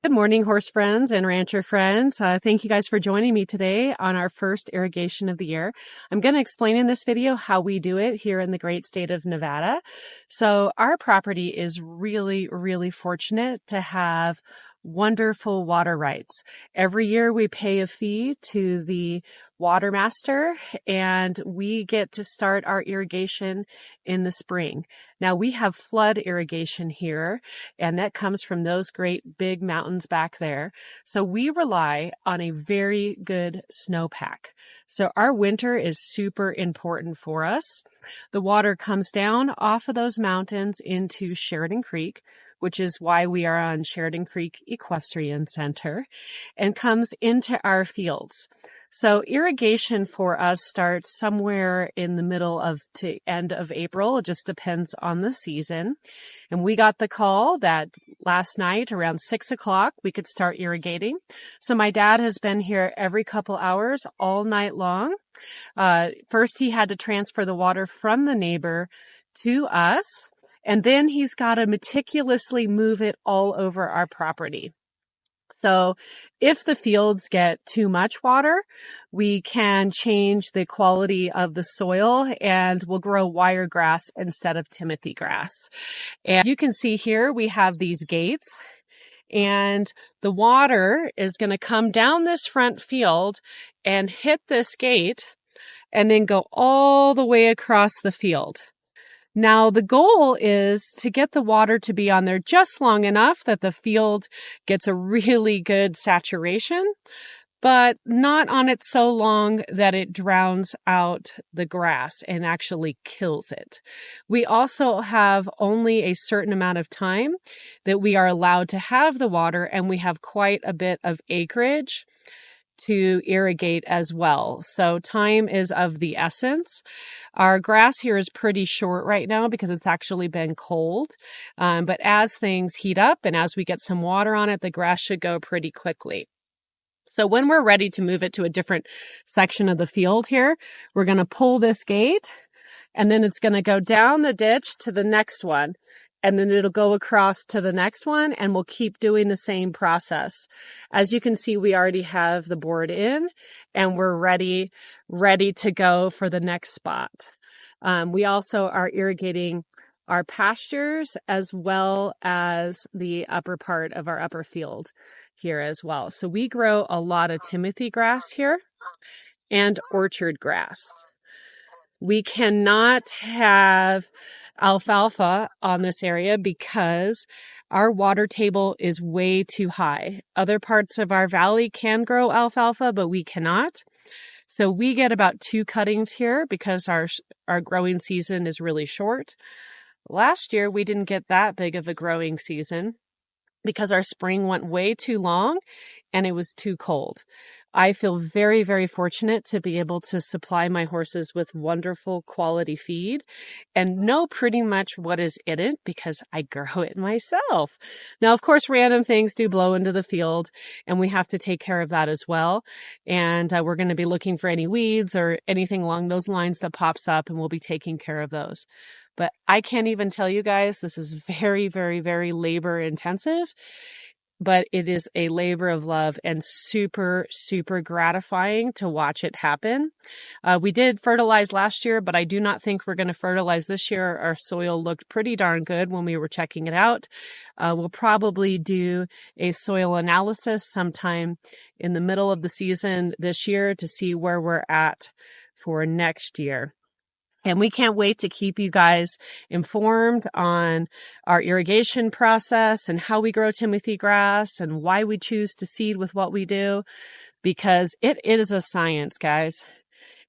Good morning, horse friends and rancher friends. Thank you guys for joining me today on our first irrigation of the year. I'm going to explain in this video how we do it here in the great state of Nevada. So our property is really fortunate to have wonderful water rights. Every year we pay a fee to the water master and we get to start our irrigation in the spring. Now we have flood irrigation here, and that comes from those great big mountains back there. So we rely on a very good snowpack. So our winter is super important for us. The water comes down off of those mountains into Sheridan Creek, which is why we are on Sheridan Creek Equestrian Center, and comes into our fields. So irrigation for us starts somewhere in the middle of to end of April. It just depends on the season. And we got the call that last night around 6 o'clock we could start irrigating. So my dad has been here every couple hours all night long. First he had to transfer the water from the neighbor to us, and then he's got to meticulously move it all over our property. So if the fields get too much water, we can change the quality of the soil and we'll grow wiregrass instead of timothy grass. And you can see here we have these gates, and the water is going to come down this front field and hit this gate and then go all the way across the field. Now, the goal is to get the water to be on there just long enough that the field gets a really good saturation, but not on it so long that it drowns out the grass and actually kills it. We also have only a certain amount of time that we are allowed to have the water, and we have quite a bit of acreage to irrigate as well. So time is of the essence. Our grass here is pretty short right now because it's actually been cold. But as things heat up and as we get some water on it, the grass should go pretty quickly. So when we're ready to move it to a different section of the field here, we're going to pull this gate, and then it's going to go down the ditch to the next one. And then it'll go across to the next one, and we'll keep doing the same process. As you can see, we already have the board in, and we're ready to go for the next spot. We also are irrigating our pastures as well as the upper part of our upper field here as well. So we grow a lot of timothy grass here and orchard grass. We cannot have alfalfa on this area because our water table is way too high. Other parts of our valley can grow alfalfa, but we cannot. So we get about 2 cuttings here because our growing season is really short. Last year, we didn't get that big of a growing season because our spring went way too long and it was too cold. I feel very fortunate to be able to supply my horses with wonderful quality feed and know pretty much what is in it because I grow it myself. Now, of course, random things do blow into the field, and we have to take care of that as well. And we're going to be looking for any weeds or anything along those lines that pops up, and we'll be taking care of those. But I can't even tell you guys, this is very labor intensive. But it is a labor of love and super gratifying to watch it happen. We did fertilize last year, but I do not think we're going to fertilize this year. Our soil looked pretty darn good when we were checking it out. We'll probably do a soil analysis sometime in the middle of the season this year to see where we're at for next year. And we can't wait to keep you guys informed on our irrigation process and how we grow timothy grass and why we choose to seed with what we do, because it is a science, guys.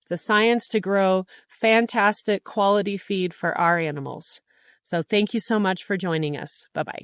It's a science to grow fantastic quality feed for our animals. So thank you so much for joining us. Bye-bye.